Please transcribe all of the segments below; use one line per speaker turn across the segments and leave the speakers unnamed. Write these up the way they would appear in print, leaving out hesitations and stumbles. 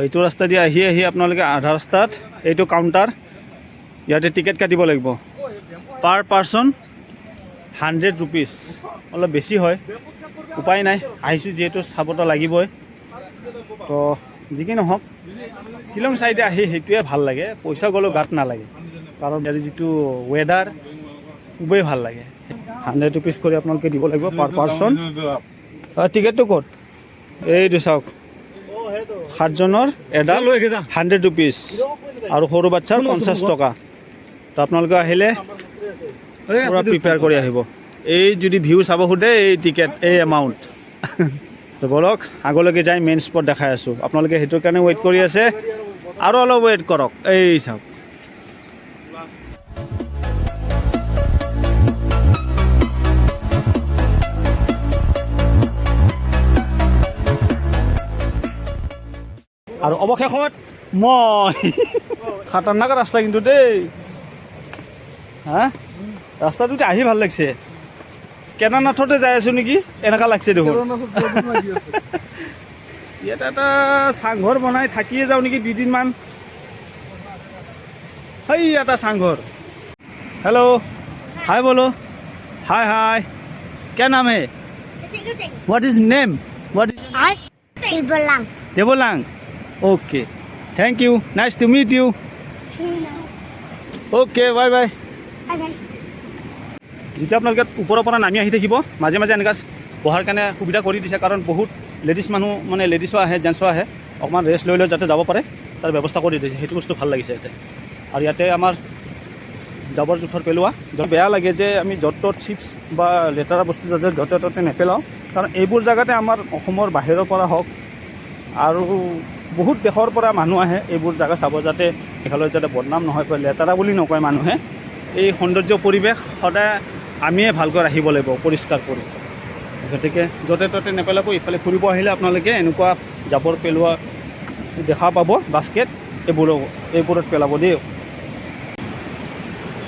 এইটো ৰাস্তা দি আহি আহি আপোনালোকে আধা ৰাস্তাত এইটো কাউণ্টাৰ, ইয়াতে টিকেট কাটিব লাগিব। পাৰ পাৰ্চন 100 rupees, অলপ বেছি হয়, উপায় নাই, আহিছোঁ যিহেতু চাবতো লাগিবই। তো যি কি নহওক, শ্বিলং চাইডে আহি সেইটোৱে ভাল লাগে, পইচা গ'লেও গাত নালাগে, কাৰণ ইয়াৰ যিটো ৱেডাৰ খুবেই ভাল লাগে। 100 rupees কৰি আপোনালোকে দিব লাগিব পাৰ পাৰ্চন। টিকেটটো ক'ত? এইটো চাওক, 7জনৰ এডাল 100 rupees আৰু সৰু বাচ্ছাৰ 50 টকা। তো আপোনালোকে আহিলে পূৰা প্ৰিপেয়াৰ কৰি আহিব। এই যদি ভিউ চাব সোধে এই টিকেট এই এমাউণ্ট। তো বলক আগলৈকে যাই মেইন স্পট দেখাই আছোঁ, আপোনালোকে সেইটোৰ কাৰণে ৱেইট কৰি আছে, আৰু অলপ ৱেইট কৰক। এই চাওক, আৰু অৱশেষত মই খাতাৰনাক ৰাস্তা কিন্তু দেই। হা, ৰাস্তাটোতে আহি ভাল লাগিছে, কেদাৰনাথতে যাই আছোঁ নেকি এনেকুৱা লাগছে দেখোন। ইয়াতে এটা চাংঘৰ বনাই থাকিয়ে যাওঁ নেকি 2 দিনমান। সেই এটা চাংঘৰ। হেল্ল' হাই বলো, হাই হাই, क्या नाम है? What is name? What is
Tibulang.
Devolang? Okay, thank you, nice to meet you. Okay, bye bye.
Bye.
যেতিয়া আপোনালোকে ওপৰৰ পৰা নামি আহি থাকিব, মাজে মাজে এনেকুৱা বহাৰ কাৰণে সুবিধা কৰি দিছে, কাৰণ বহুত লেডিজ মানুহ মানে লেডিজো আহে জেণ্টছো আহে, অকণমান ৰেষ্ট লৈ লৈ যাতে যাব পাৰে তাৰ ব্যৱস্থা কৰি দিছে, সেইটো বস্তু ভাল লাগিছে ইয়াতে। আৰু ইয়াতে আমাৰ জাবৰ জোঁথৰ পেলোৱা, বেয়া লাগে যে আমি য'ত ত'ত চিপছ বা লেতেৰা বস্তু যাতে য'তে ত'তে নেপেলাওঁ, কাৰণ এইবোৰ জেগাতে আমাৰ অসমৰ বাহিৰৰ পৰা হওক আৰু বহুত দেশৰ পৰা মানুহ আহে এইবোৰ জেগা চাব, যাতে এফালে যাতে বদনাম নহয়, লেতেৰা বুলি নকয় মানুহে। এই সৌন্দৰ্য পৰিৱেশ সদায় আমিয়ে ভালকৈ ৰাখিব লাগিব, পৰিষ্কাৰ কৰি। গতিকে য'তে ত'তে নেপেলাব। ইফালে ফুৰিব আহিলে আপোনালোকে এনেকুৱা জাবৰ পেলোৱা দেখা পাব, বাস্কেট, এইবোৰত পেলাব দেই।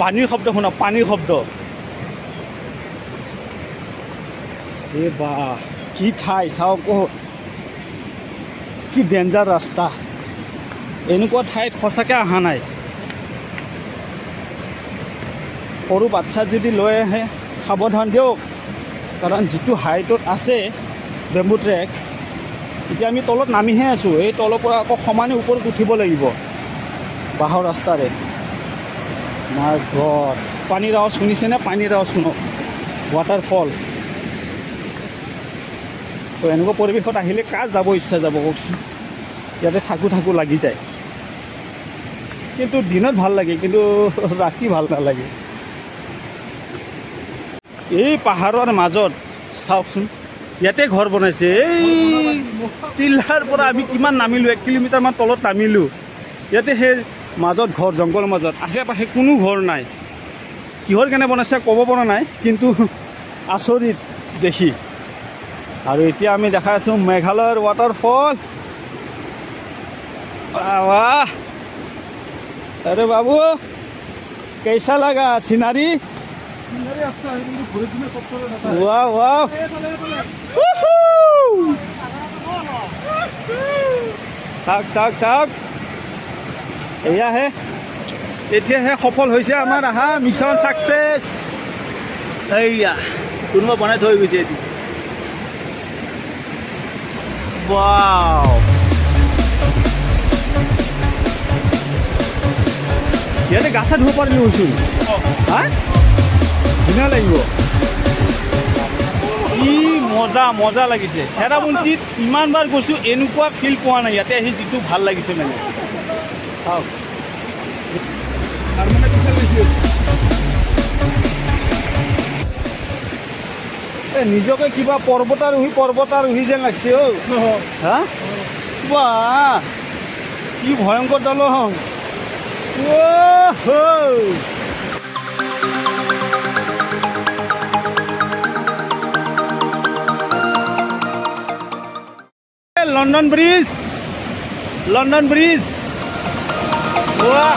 পানীৰ শব্দ শুনা, পানীৰ শব্দ। এই বা কি ঠাই চাওক, কি ডেঞ্জাৰ ৰাস্তা, এনেকুৱা ঠাইত সঁচাকৈ অহা নাই। সৰু বাচ্ছা যদি লৈ আহে সাৱধান দিয়ক, কাৰণ যিটো হাইটত আছে বেম্বু ট্ৰেক, এতিয়া আমি তলত নামিহে আছোঁ, এই তলৰ পৰা আকৌ সমানে ওপৰত উঠিব লাগিব বাঁহৰ ৰাস্তাৰে। মাই গড, পানীৰ আৱাজ শুনিছেনে? পানীৰ আৱাজ শুনক, ৱাটাৰফল। তো এনেকুৱা পৰিৱেশত আহিলে কাৰ যাব ইচ্ছা যাব কওকচোন, ইয়াতে থাকোঁ লাগি যায়। কিন্তু দিনত ভাল লাগে, কিন্তু ৰাতি ভাল নালাগে। এই পাহাৰৰ মাজত চাওকচোন, ইয়াতে ঘৰ বনাইছে। এই টিলাৰ পৰা আমি কিমান নামিলোঁ, 1 কিলোমিটাৰমান তলত নামিলোঁ, ইয়াতে সেই মাজত ঘৰ, জংঘলৰ মাজত, আশে পাশে কোনো ঘৰ নাই। কিহৰ কাৰণে বনাইছে ক'ব পৰা নাই, কিন্তু আচৰিত দেখি। আৰু এতিয়া আমি দেখাই আছোঁ মেঘালয়ৰ ৱাটাৰফল। वाह, अरे बाबू कैसा लगा सिनारी? वाह वाह, চাওক চাওক চাওক, এয়াহে এতিয়াহে সফল হৈছে আমাৰ আহা মিছন ছাকচেছ। এইয়া কোনোবা বনাই থৈ গৈছে এটি। ৱাও, ইয়াতে গা চা ধুব পাৰিলোঁ হৈছোঁ। হা, ধুনীয়া লাগিব, কি মজা মজা লাগিছে। চেৰাপুঞ্জীত ইমানবাৰ গৈছোঁ, এনেকুৱা ফিল পোৱা নাই, ইয়াতে আহি যিটো ভাল লাগিছে মানে। চাওক নিজকে কিবা পৰ্বতাৰোহী যেন লাগছে। হা, বাহ কি ভয়ংকৰ দলং। London bridge, London bridge. वाह,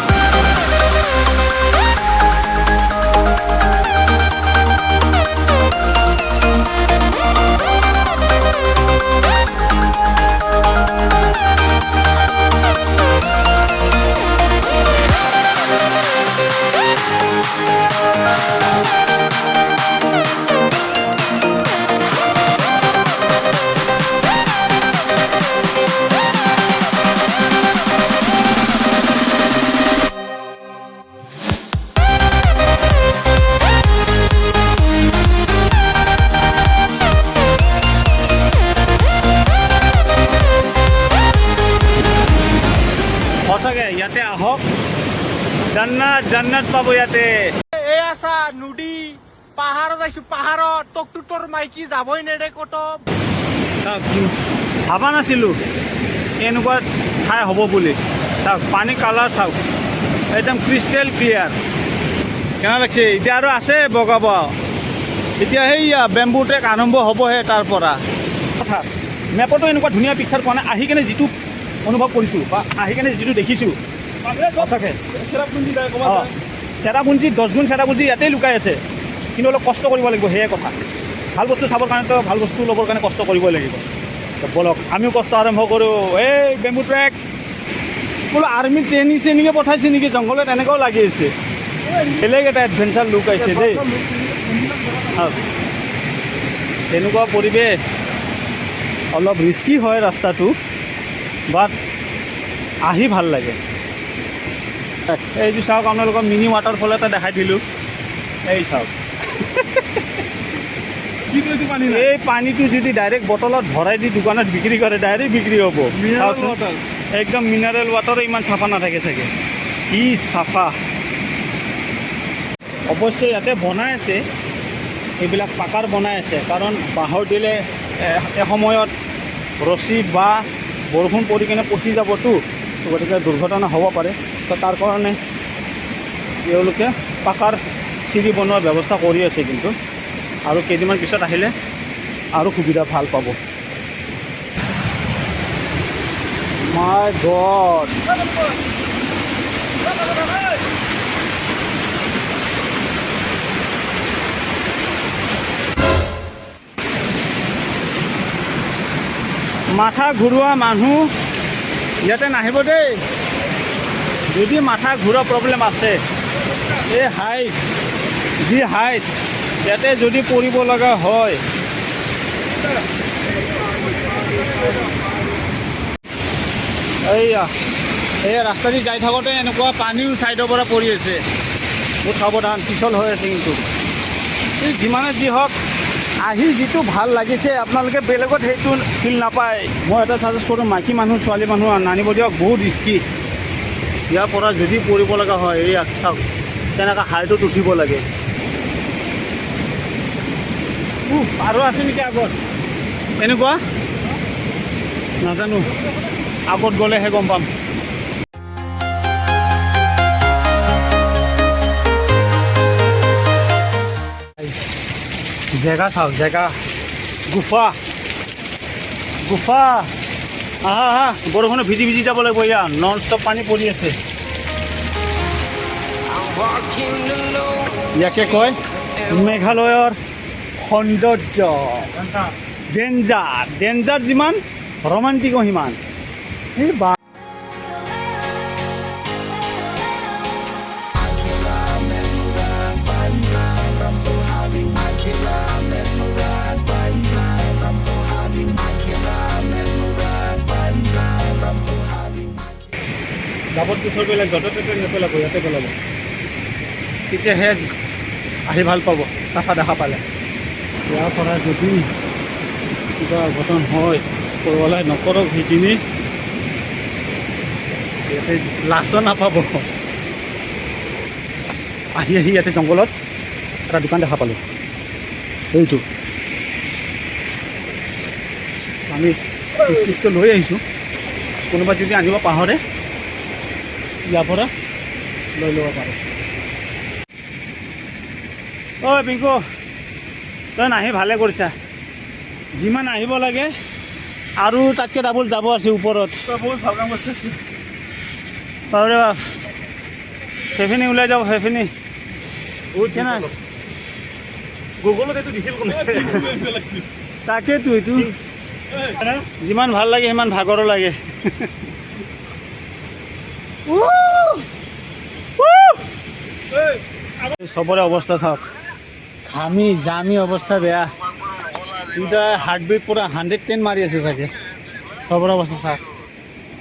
সঁচাকৈ ইয়াতে আহক, জান্নাত জান্নাত পাব ইয়াতে।
এই আছা নদী পাহাৰত আছো, পাহাৰত তোকতো তোৰ মাইকী যাবই নেদে ক'তো।
চাওক, ভাবা নাছিলোঁ এনেকুৱা ঠাই হ'ব বুলি। চাওক পানী কালাৰ চাওক, একদম ক্ৰিষ্টেল ক্লিয়াৰ। কেনে লাগছে? এতিয়া আৰু আছে বগাব। এতিয়া সেইয়া বেম্বু ট্ৰেক আৰম্ভ হ'বহে তাৰ পৰা। কথা মেপতো এনেকুৱা ধুনীয়া পিকচাৰ পোৱা নাই। আহি কেনে যিটো অনুভৱ কৰিছোঁ বা আহি কেনে যিটো দেখিছোঁ সঁচাকৈ চেৰাপুঞ্জী 10 গুণ চেৰাপুঞ্জী ইয়াতেই লুকাই আছে, কিন্তু অলপ কষ্ট কৰিব লাগিব, সেয়াই কথা। ভাল বস্তু চাবৰ কাৰণেতো ভাল বস্তু ল'বৰ কাৰণে কষ্ট কৰিবই লাগিব। ব'লক আমিও কষ্ট আৰম্ভ কৰোঁ। এই বেম্বু ট্ৰেক বোলো আৰ্মি ট্ৰেইনিঙে পঠাইছে নেকি জংঘলত, এনেকুৱাও লাগি আছে। বেলেগ এটা এডভেঞ্চাৰ লুক আহিছে দেই। তেনেকুৱা পৰিৱেশ, অলপ ৰিস্কি হয় ৰাস্তাটো, বাট আহি ভাল লাগে। এইটো চাওক, আপোনালোকক মিনি ৱাটাৰফল এটা দেখাই দিলোঁ। এই চাওক, এই পানীটো যদি ডাইৰেক্ট বটলত ভৰাই দি দোকানত বিক্ৰী কৰে, ডাইৰেক্ট বিক্ৰী হ'ব। চাওকচোন, একদম মিনাৰেল ৱাটাৰো ইমান চাফা নাথাকে চাগে। কি চাফা! অৱশ্যে ইয়াতে বনাই আছে, এইবিলাক পাকাৰ বনাই আছে, কাৰণ বাঁহৰ দিলে এসময়ত ৰছী বা বৰষুণ পৰি কিনে পচি যাবতো, গতিকে দুৰ্ঘটনা হ'ব পাৰে। তো তাৰ কাৰণে তেওঁলোকে পাকাৰ চিৰি বনোৱাৰ ব্যৱস্থা কৰি আছে, কিন্তু আৰু কেইদিনমান পিছত আহিলে আৰু সুবিধা ভাল পাব। মাই গড! মাথা ঘূৰোৱা মানুহ ইয়াতে নাহিব দেই। যদি মাথা ঘূৰোৱা প্ৰব্লেম আছে, এই হাইট, যি হাইট, ইয়াতে যদি পৰিব লগা হয়, এই ৰাস্তা দি যাই থাকোঁতে এনেকুৱা পানীও ছাইডৰ পৰা পৰি আছে। বহুত সাৱধান, পিছল হৈ আছে। কিন্তু এই যিমানে যি হওক, আহি যিটো ভাল লাগিছে, আপোনালোকে বেলেগত সেইটো ফিল নাপায়। মই এটা ছাজেষ্ট কৰোঁ, মাইকী মানুহ ছোৱালী মানুহ নানিব দিয়ক, বহুত ৰিস্কি। ইয়াৰ পৰা যদি পৰিব লগা হয়, এই চাওক তেনেকুৱা হাইটত উঠিব লাগে। আৰু আছে নেকি আগত এনেকুৱা? নাজানো, আগত গ'লেহে গম পাম। জেগা চাওক, জেগা, গুফা, গুফা। আহা বৰষুণে ভিজি ভিজি যাব লাগিব। এয়া নন ষ্টপ পানী পৰি আছে। ইয়াকে কয় মেঘালয়ৰ সৌন্দৰ্য। ডেঞ্জাৰ, ডেঞ্জাৰ যিমান ৰোমান্টিকো সিমান। এই বা জাবৰ জোঁথৰ পেলাই য'তে ত'তে নেপেলাব, ইয়াতে পেলাব, তেতিয়াহে আহি ভাল পাব চাফা দেখা পালে। ইয়াৰ পৰা যদি কিবা অঘটন হয়, কৰবালৈ নকৰক, সেইখিনি ইয়াতে লাচো নাপাব। আহি ইয়াতে জংঘলত এটা দোকান দেখা পালোঁ। এইটো আমি চিপটো লৈ আহিছোঁ, কোনোবা যদি আনিব পাহৰে ইয়াৰ পৰা লৈ ল'ব পাৰে। অ' পিংকু, তই নাহি ভালে কৰিছা। যিমান আহিব লাগে আৰু তাতকৈ ডাবল যাব আছে ওপৰত। বহুত ভাল কাম কৰিছে। বাপৰে বাপ, সেইখিনি ওলাই যাব, সেইখিনি কেনে গুগলত এইটো দিছিল। তাকেতো, এইটো যিমান ভাল লাগে সিমান ভাগৰো লাগে। চবৰে অৱস্থা চাওক, ঘামি জামি অৱস্থা বেয়া। দুটা হাৰ্টবিট পূৰা 110 মাৰি আছে চাগে। চবৰে অৱস্থা চাওক,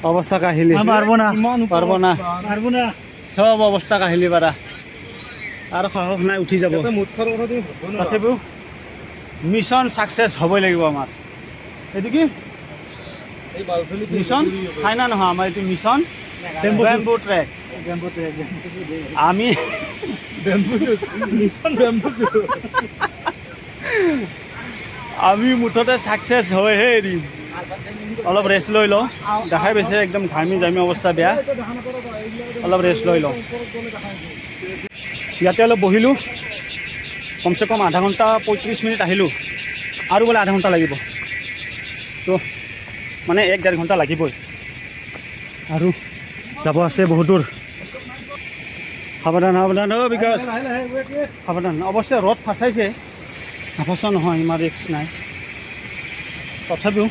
অৱস্থা কাহিলি। পাৰব না চব অৱস্থা কাহিলি পাৰা। আৰু সাহস নাই, উঠি যাব। তথাপিও মিছন ছাকচেছ হ'বই লাগিব আমাৰ। এইটো কি মিছন? ফাইনা নহয় আমাৰ এইটো মিছন বেম্বু ট্ৰেক আমি আমি মুঠতে ছাকচেছ হৈহে এৰিম অলপ ৰেষ্ট লৈ লওঁ দেখাই পাইছে একদম ঘামি জামি অৱস্থা বেয়া অলপ ৰেষ্ট লৈ লওঁ ইয়াতে অলপ বহিলোঁ কমচে কম আধা ঘণ্টা 35 মিনিট আহিলোঁ আৰু বোলে আধা ঘণ্টা লাগিব তো মানে 1-1.5 ঘণ্টা লাগিবই আৰু যাব আছে বহুত দূৰ সাৱধান সাৱধান অ' বিকাশ সাৱধান অৱশ্যে ৰ'দ ফাঁচাইছে নাফচা নহয় ইমান ৰিক্স নাই তথাপিও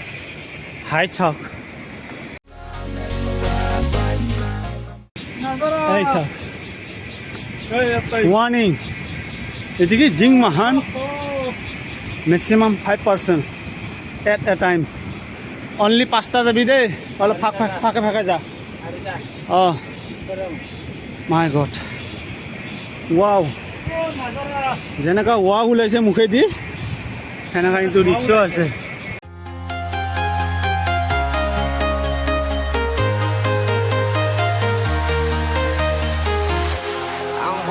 হাইট চাওক এই চাওক ৱাৰ্ণিং এটি কি জিং মাহান maximum 5% at a time only 5টা যাবি দেই অলপ ফাঁকে ফাঁকে যা অঁ মাই গড ৱাও যেনেকুৱা ৱাও ওলাইছে মুখেদি সেনেকুৱা কিন্তু ৰিক্সো আছে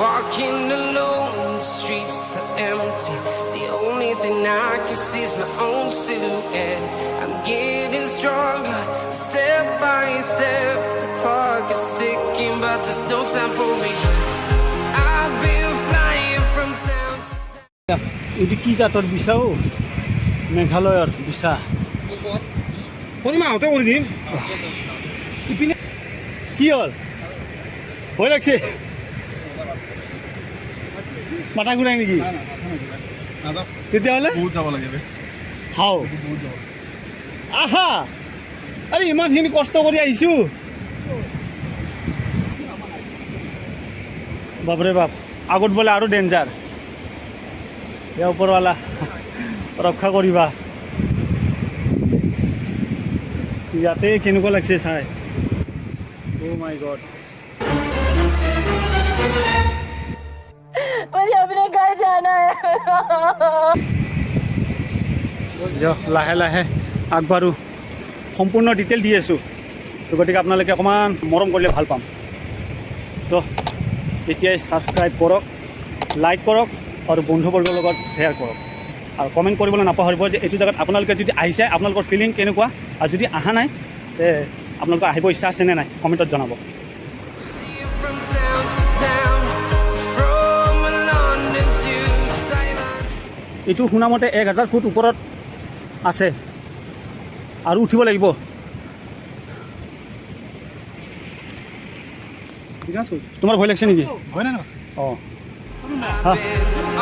Walking alone, the streets are empty. The only thing I can see is my own silhouette. I'm getting stronger, step by step. The clock is ticking, but there's no time for regrets. I've been flying from town to town.
এইটো কি জাতৰ বিচা অ' মেঘালয়ৰ বিচা
কৰিমা হতে কৰি দিম
ইপিনে কি হ'ল ভয় লাগছে মাথা ঘূৰাই নেকি তেতিয়াহ'লে
বহুত যাব লাগে
হাও আহা আৰে ইমানখিনি কষ্ট কৰি আহিছোঁ বাপৰে বাপ আগত বোলে আৰু ডেঞ্জাৰ ইয়াৰ ওপৰৱালা ৰক্ষা কৰিবা ইয়াতে কেনেকুৱা লাগছে চাই অ' মাই গড
मुझे अपने घर जाना है
লাহে লাহে আগবাঢ়ো সম্পূৰ্ণ ডিটেইল দি আছোঁ তো গতিকে আপোনালোকে অকণমান মৰম কৰিলে ভাল পাম তো এতিয়াই ছাবস্ক্ৰাইব কৰক লাইক কৰক আৰু বন্ধুবৰ্গৰ লগত শ্বেয়াৰ কৰক আৰু কমেণ্ট কৰিবলৈ নাপাহৰিব যে এইটো জেগাত আপোনালোকে যদি আহিছে আপোনালোকৰ ফিলিং কেনেকুৱা আৰু যদি অহা নাই তে আপোনালোকৰ আহিব ইচ্ছা আছে নে নাই কমেণ্টত জনাব
From town to town, from London to Taiwan.
এইটো শুনামতে 1000 ফুট ওপৰত আছে আৰু উঠিব লাগিব তোমাৰ ভয় লাগিছে নেকি
হয় না
অঁ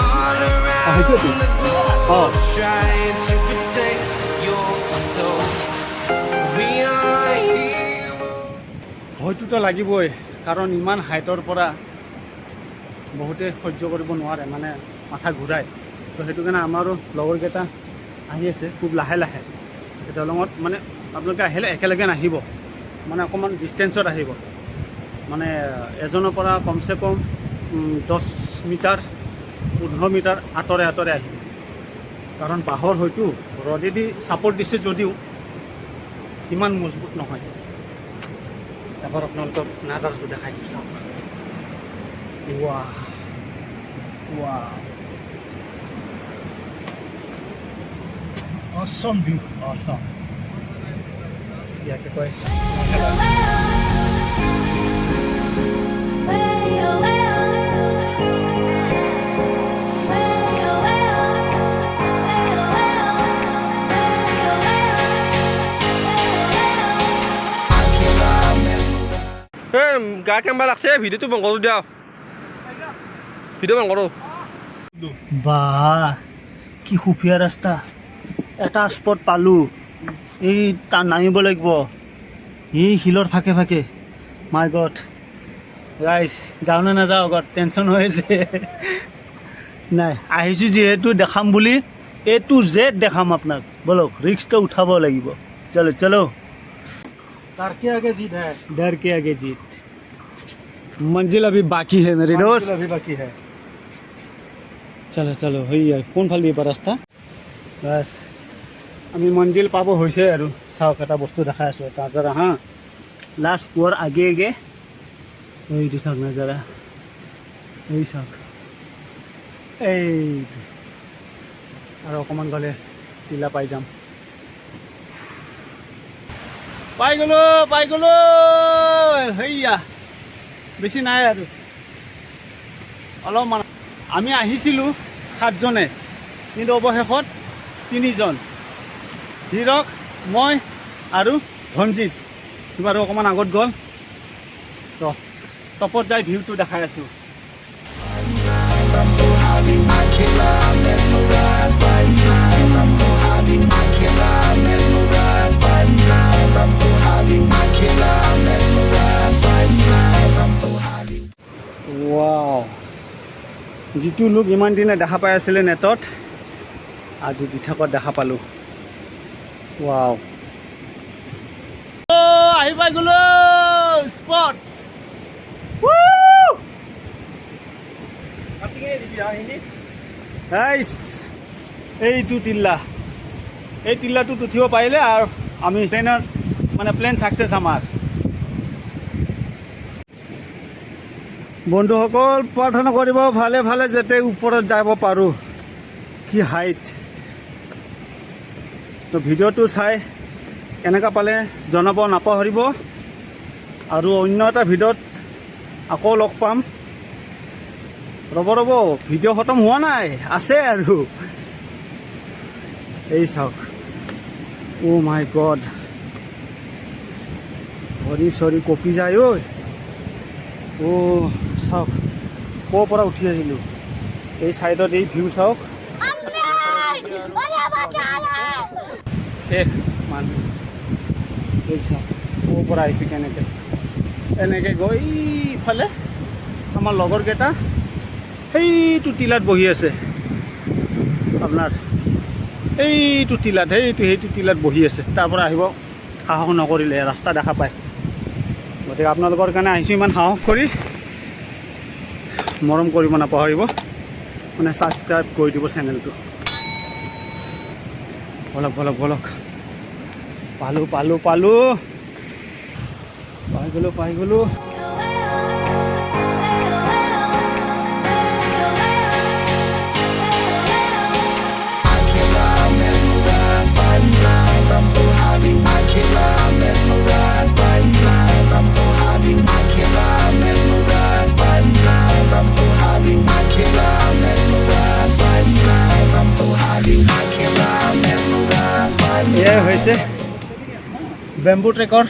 All around the globe, trying to protect your soul. We are heroes.
ভয়টোতো লাগিবই কাৰণ ইমান হাইটৰ পৰা বহুতে সহ্য কৰিব নোৱাৰে মানে মাথা ঘূৰাই তো সেইটো কাৰণে আমাৰো লগৰকেইটা আহি আছে খুব লাহে লাহে দলঙত মানে আপোনালোকে আহিলে একেলগে নাহিব মানে অকণমান ডিষ্টেঞ্চত আহিব মানে এজনৰ পৰা কমচে কম 10 মিটাৰ 15 মিটাৰ আঁতৰে আঁতৰে আহিব কাৰণ বাঁহৰ হয়তো ৰদেদি ছাপৰ্ট দিছে যদিও ইমান মজবুত নহয় এবাৰ আপোনালোকক নাজাৰটো দেখাই দিওঁ চাওক ৱা ৱা
অসম ভিউ
অসম ইয়াকে কয়
গা কেম্বা লাগছে ভিডিঅ'টো বন্ধ কৰি দিয়া ভিডিঅ' বন্ধ কৰোঁ
বাহ কি সুফীয়া ৰাস্তা এটা স্পট পালোঁ এই তাত নামিব লাগিব এই শিলৰ ফাকে ফাকে মাই গড ৰাইজ যাওঁ নে নাযাওঁ আগত টেনশ্যন হৈ আছে নাই আহিছোঁ যিহেতু দেখাম বুলি A to Z দেখাম আপোনাক বলক ৰিক্সটো উঠাব লাগিব চলো চলো
डर के आगे जीत है
डर के आगे जीत मंजिल अभी बाकी है मेरे दोस्त
अभी बाकी है
চলো চলো হইয়া কোনফালে দিব ৰাস্তা বাছ আমি মঞ্জিল পাব হৈছে আৰু চাওক এটা বস্তু দেখাই আছোঁ এটা জৰা হা লাষ্ট পোৱাৰ আগে আগে এইটো চাওক নাজাৰা, এই চাওক এইটো, আৰু অকণমান গ'লে টিলা পাই যাম। পাই গ'লো সেইয়া, বেছি নাই আৰু অলপমান। আমি আহিছিলোঁ 7জনে, কিন্তু অৱশেষত 3জন, হিৰক, মই আৰু ধনজিত। বাৰু অকণমান আগত গ'ল, তো টপত যাই ভিউটো দেখাই আছোঁ। ৱাও, যিটো লোক ইমান দিনে দেখা পাই আছিলে নেটত, আজি দিঠকত দেখা পালোঁ। ৱাও, আহি পাই গ'লো স্পট। এইটো টিল্লা, এই টিল্লাটোত উঠিব পাৰিলে আৰু আমি প্লেন ছাকচেছ আমাৰ। বন্ধুসকল প্ৰাৰ্থনা কৰিব ভালে ভালে যাতে ওপৰত যাব পাৰোঁ। কি হাইট! তো ভিডিঅ'টো চাই কেনেকুৱা পালে জনাব নাপাহৰিব, আৰু অন্য এটা ভিডিঅ'ত আকৌ লগ পাম। ৰ'ব, ভিডিঅ' খতম হোৱা নাই, আছে আৰু। এই চাওক, অ' মাই গড, ভৰি চৰি কঁপি যায় ঐ। অ' চাওক, ক'ৰ পৰা উঠি আহিলোঁ, এই চাইডত এই ভিউ চাওক। শেষ মানুহ, এই চাওক ক'ৰ পৰা আহিছে, কেনেকৈ এনেকৈ গৈ ইফালে আমাৰ লগৰকেইটা সেইটো টিলাত বহি আছে। আপোনাৰ এইটো টিলাত, সেইটো টিলাত বহি আছে। তাৰ পৰা আহিব সাহস নকৰিলে, ৰাস্তা দেখা পায়। গতিকে আপোনালোকৰ কাৰণে আহিছোঁ ইমান সাহস কৰি। মৰম কৰিব নাপাহৰিব, ছাবস্ক্ৰাইব কৰি দিব চেনেলটো। বলক, পাই গ'লো। এয়াই হৈছে বেম্বু ট্ৰেকৰ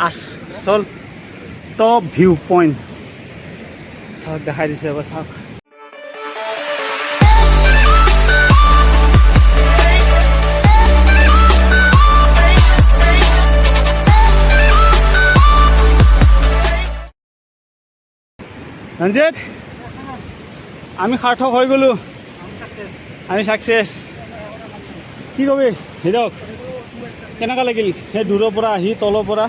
আচল টপ ভিউ পইণ্ট। চাওক, দেখাই দিছে এবাৰ চাওক। ৰঞ্জিত, আমি সাৰ্থক হৈ গ'লোঁ, আমি ছাকচেছ। কি কবি হিৰক, কেনেকুৱা লাগিল সেই দূৰৰ পৰা আহি, তলৰ পৰা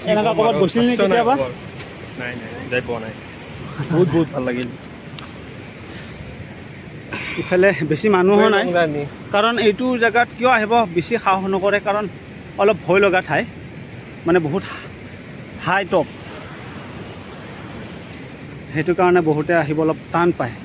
এনেকুৱা ক'ৰবাত গৈছিল নে কেতিয়াবা?
নাই, যাই পোৱা নাই। বহুত ভাল লাগিল।
ইফালে বেছি মানুহো নাই, কাৰণ এইটো জেগাত কিয় আহিব বেছি সাহস নকৰে, কাৰণ অলপ ভয় লগা ঠাই, বহুত হাই টপ, সেইটো কাৰণে বহুতে আহিব অলপ টান পায়।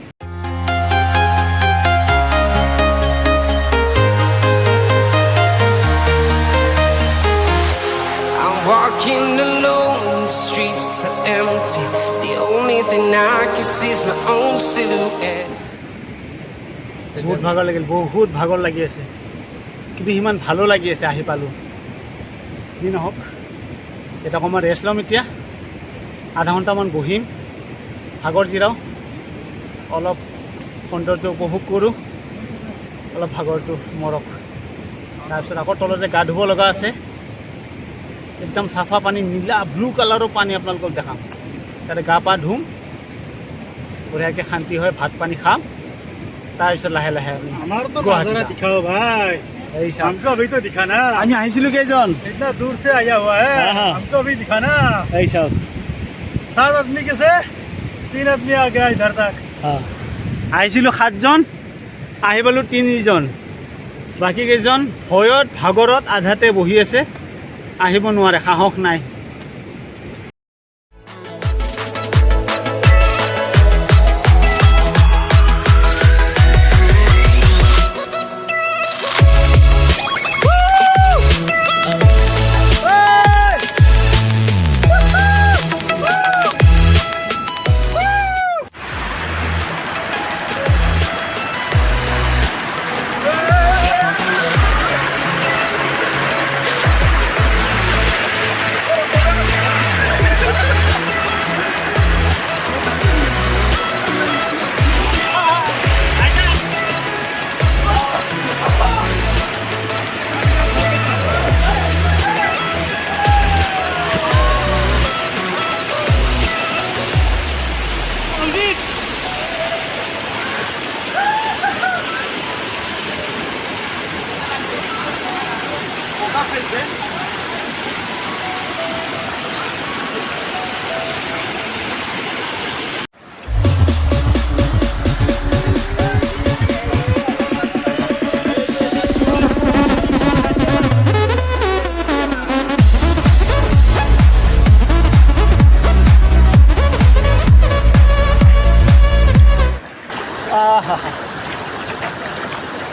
Walking alone, the streets are empty. The only thing I can see is my own silhouette.
বহুত ভাগৰ লাগি আছে, কিন্তু সিমান ভালো লাগি আছে। আহি পালোঁ, যি নহওক, এটা অকণমান ৰেষ্ট ল'ম। এতিয়া আধা ঘণ্টামান বহিম, ভাগৰ জিৰাওঁ, অলপ সৌন্দৰ্য উপভোগ কৰোঁ, অলপ ভাগৰটো মৰক। তাৰপিছত আকৌ তলত যে গা ধুব লগা আছে, একদম চাফা পানী, নীলা ব্লু কালাৰৰ পানী আপোনালোকক দেখাম। তাতে গা পা ধুম, বঢ়িয়াকৈ শান্তি হয়, ভাত পানী খাম, তাৰপিছত লাহে লাহে আমি আহিছিলোঁ কেইজন, এই চাওক
7 आदमी के से 3 आदमी आ गया इधर तक।
আহিছিলোঁ 7জন, আহি পালোঁ 3জন। বাকী কেইজন ভয়ত ভাগৰত আধাতে বহি আছে। আহিব নোৱাৰে, সাহস নাই।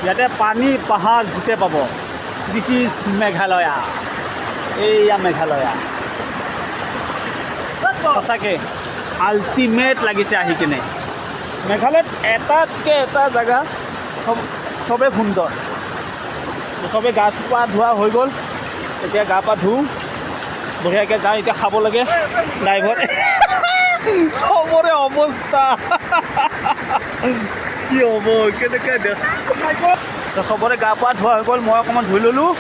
ইয়াতে পানী পাহাৰ গোটেই পাব। দিছ ইজ মেঘালয়া, এইয়া মেঘালয়া। সঁচাকৈ আল্টিমেট লাগিছে আহি কিনে। মেঘালয়ত এটাতকৈ এটা জেগা চবেই সুন্দৰ। চবেই গা পা ধোৱা হৈ গ'ল, এতিয়া গা পা ধুওঁ, বঢ়িয়াকৈ যাওঁ। এতিয়া খাব লাগে। ড্ৰাইভৰ চবৰে অৱস্থা কি হ'ব, কেনেকৈ দেখ। চবৰে গা পা ধোৱা হৈ গ'ল, মই অকণমান ধুই ল'লোঁ।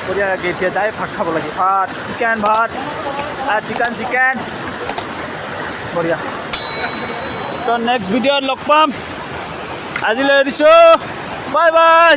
বঢ়িয়াকৈ এতিয়া যাই ভাত খাব লাগে। ভাত, চিকেন ভাত, চিকেন বঢ়িয়া। তো নেক্সট ভিডিঅ'ত লগ পাম। আজিলৈ এৰিছোঁ, বাই বাই।